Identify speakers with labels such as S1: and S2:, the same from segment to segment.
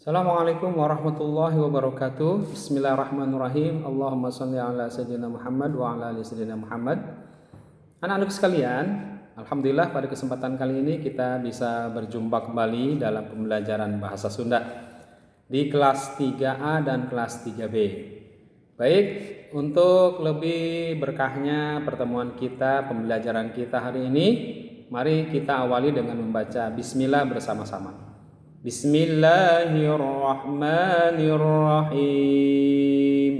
S1: Assalamualaikum warahmatullahi wabarakatuh. Bismillahirrahmanirrahim. Allahumma shalli ala sayyidina Muhammad wa ala ali sayyidina Muhammad. Anak-anak sekalian, alhamdulillah pada kesempatan kali ini kita bisa berjumpa kembali dalam pembelajaran bahasa Sunda di kelas 3A dan kelas 3B. Baik, untuk lebih berkahnya pertemuan kita, pembelajaran kita hari ini, mari kita awali dengan membaca bismillah bersama-sama. Bismillahirrahmanirrahim.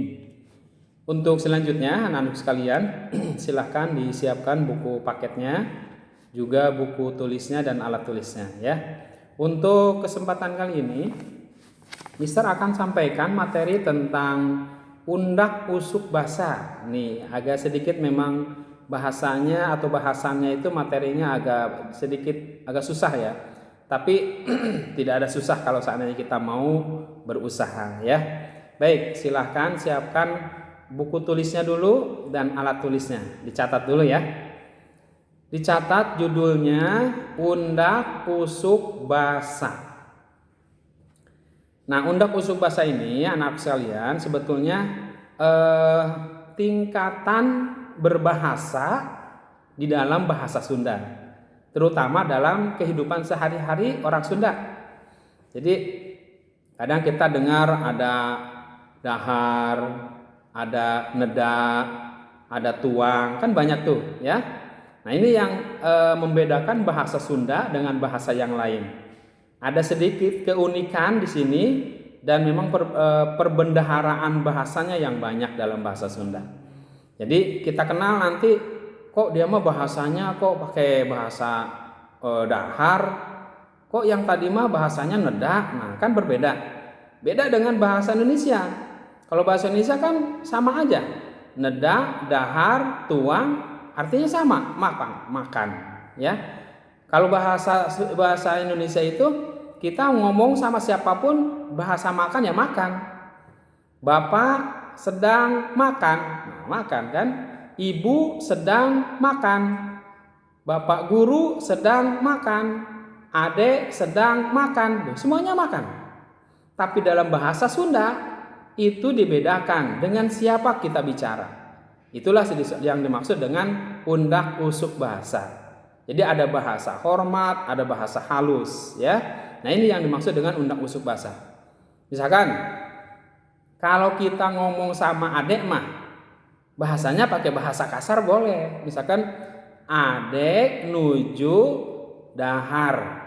S1: Untuk selanjutnya anak-anak sekalian silahkan disiapkan buku paketnya, juga buku tulisnya dan alat tulisnya ya. Untuk kesempatan kali ini Mister akan sampaikan materi tentang undak usuk basa. Nih agak sedikit memang bahasanya atau bahasannya itu materinya agak susah ya. Tapi tidak ada susah kalau seandainya kita mau berusaha ya. Baik, silahkan siapkan buku tulisnya dulu dan alat tulisnya. Dicatat dulu ya. Dicatat judulnya undak usuk basa. Nah, undak usuk basa ini anak sekalian sebetulnya tingkatan berbahasa di dalam bahasa Sunda, terutama dalam kehidupan sehari-hari orang Sunda. Jadi kadang kita dengar ada dahar, ada neda, ada tuang, kan banyak tuh ya. Nah ini yang membedakan bahasa Sunda dengan bahasa yang lain. Ada sedikit keunikan di sini dan memang perbendaharaan bahasanya yang banyak dalam bahasa Sunda. Jadi kita kenal nanti kok dia mah bahasanya kok pakai bahasa dahar, kok yang tadi mah bahasanya neda. Nah kan berbeda. Beda dengan bahasa Indonesia. Kalau bahasa Indonesia kan sama aja, neda, dahar, tuang, artinya sama, makan ya. Kalau bahasa Indonesia itu kita ngomong sama siapapun bahasa makan ya makan. Bapak sedang makan, nah, makan kan. Ibu sedang makan, bapak guru sedang makan, adik sedang makan, semuanya makan. Tapi dalam bahasa Sunda itu dibedakan dengan siapa kita bicara. Itulah yang dimaksud dengan undak usuk bahasa. Jadi ada bahasa hormat, ada bahasa halus ya. Nah ini yang dimaksud dengan undak usuk bahasa. Misalkan kalau kita ngomong sama adik mah bahasanya pakai bahasa kasar boleh. Misalkan adek nuju dahar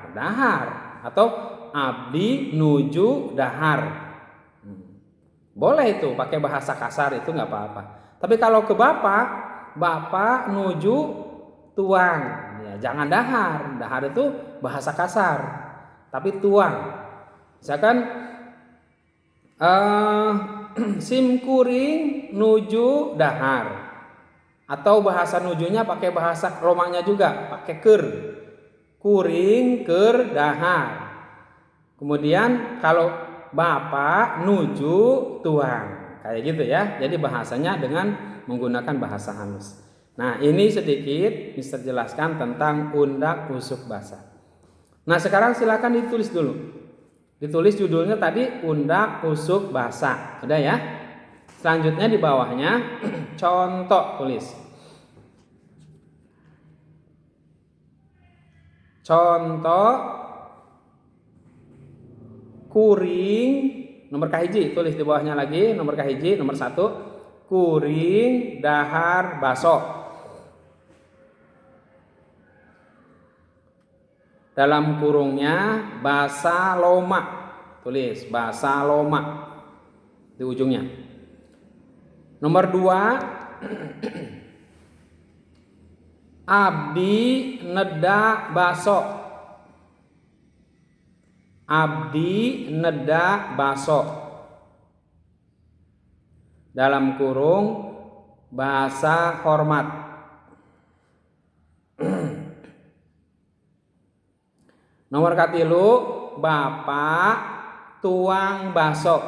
S1: atau abdi nuju dahar. Boleh itu pakai bahasa kasar, itu nggak apa-apa. Tapi kalau ke bapak nuju tuang, ya jangan dahar. Dahar itu bahasa kasar. Tapi tuang. Misalkan sim kuring nuju dahar, atau bahasa nujunya pakai bahasa Romanya juga, pakai ker, kuring ker dahar. Kemudian kalau bapak nuju tuang, kayak gitu ya. Jadi bahasanya dengan menggunakan bahasa halus. Nah ini sedikit Mister jelaskan tentang undak usuk basa. Nah sekarang silakan ditulis dulu. Ditulis judulnya tadi undak usuk basa. Udah ya. Selanjutnya di bawahnya contoh tulis. Contoh kuring nomor kahiji, tulis di bawahnya lagi nomor kahiji, nomor 1 kuring dahar baso. Dalam kurungnya basa loma. Tulis basa loma di ujungnya. Nomor 2 abdi neda baso. Abdi neda baso. Dalam kurung bahasa hormat. Nomor 3 bapak tuang baso.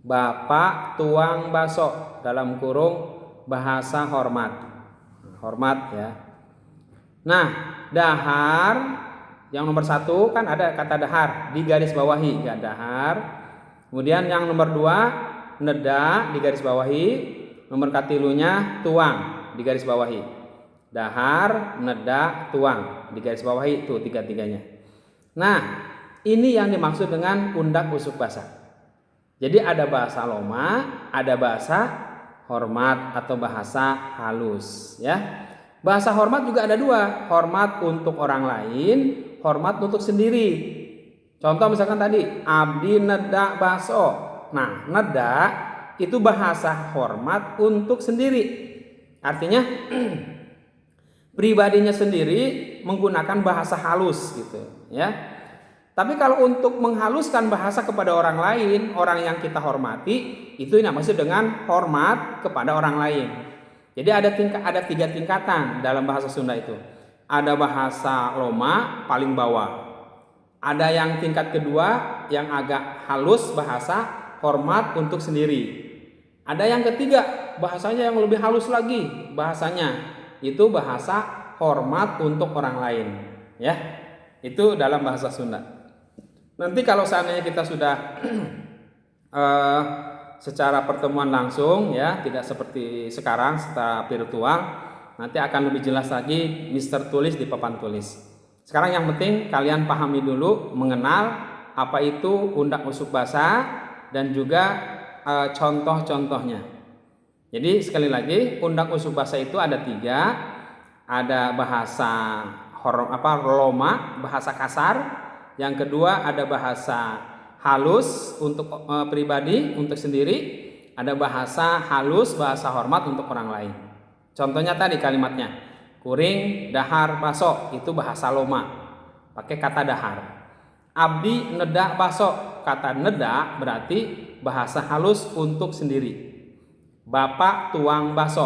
S1: Bapak tuang baso dalam kurung bahasa hormat. Hormat ya. Nah, dahar Yang nomor 1 kan ada kata dahar, digaris bawahi, gak dahar. Kemudian yang nomor 2 neda, digaris bawahi. Nomor katilunya tuang, digaris bawahi. Dahar, neda, tuang, digaris bawahi, itu tiga-tiganya. Nah, ini yang dimaksud dengan undak usuk basa. Jadi ada bahasa loma, ada bahasa hormat atau bahasa halus, ya. Bahasa hormat juga ada 2, hormat untuk orang lain, hormat untuk sendiri. Contoh misalkan tadi abdi neda baso. Nah, neda itu bahasa hormat untuk sendiri. Artinya pribadinya sendiri menggunakan bahasa halus gitu, ya. Tapi kalau untuk menghaluskan bahasa kepada orang lain, orang yang kita hormati, itu yang maksud dengan hormat kepada orang lain. Jadi ada 3 tingkatan dalam bahasa Sunda itu. Ada bahasa loma paling bawah. Ada yang tingkat kedua yang agak halus, bahasa hormat untuk sendiri. Ada yang ketiga, bahasanya yang lebih halus lagi bahasanya. Itu bahasa hormat untuk orang lain, ya. Itu dalam bahasa Sunda. Nanti kalau seandainya kita sudah secara pertemuan langsung, ya, tidak seperti sekarang secara virtual, nanti akan lebih jelas lagi Mister tulis di papan tulis. Sekarang yang penting kalian pahami dulu, mengenal apa itu undak usuk basa dan juga contoh-contohnya. Jadi sekali lagi, undak usuk basa itu ada 3. Ada bahasa loma, bahasa kasar. Yang kedua ada bahasa halus untuk pribadi, untuk sendiri. Ada bahasa halus, bahasa hormat untuk orang lain. Contohnya tadi kalimatnya, kuring dahar baso, itu bahasa loma, pakai kata dahar. Abdi neda baso, kata neda berarti bahasa halus untuk sendiri. Bapak tuang baso,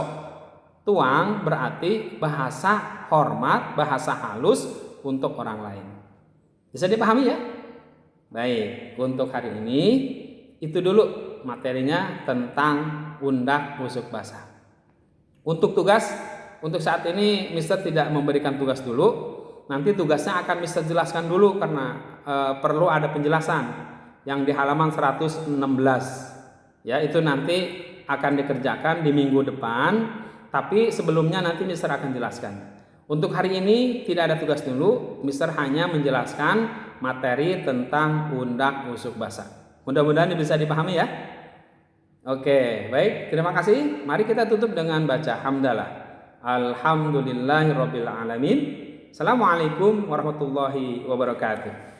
S1: tuang berarti bahasa hormat, bahasa halus untuk orang lain. Bisa dipahami ya? Baik, untuk hari ini itu dulu materinya tentang undak usuk basa. Untuk tugas, untuk saat ini Mister tidak memberikan tugas dulu. Nanti tugasnya akan Mister jelaskan dulu karena perlu ada penjelasan yang di halaman 116. Ya, itu nanti akan dikerjakan di minggu depan, tapi sebelumnya nanti Mister akan jelaskan. Untuk hari ini tidak ada tugas dulu, Mister hanya menjelaskan materi tentang undak usuk basa. Mudah-mudahan bisa dipahami ya. Oke, baik, terima kasih. Mari kita tutup dengan baca hamdalah. Alhamdulillahirabbil alamin. Assalamualaikum warahmatullahi wabarakatuh.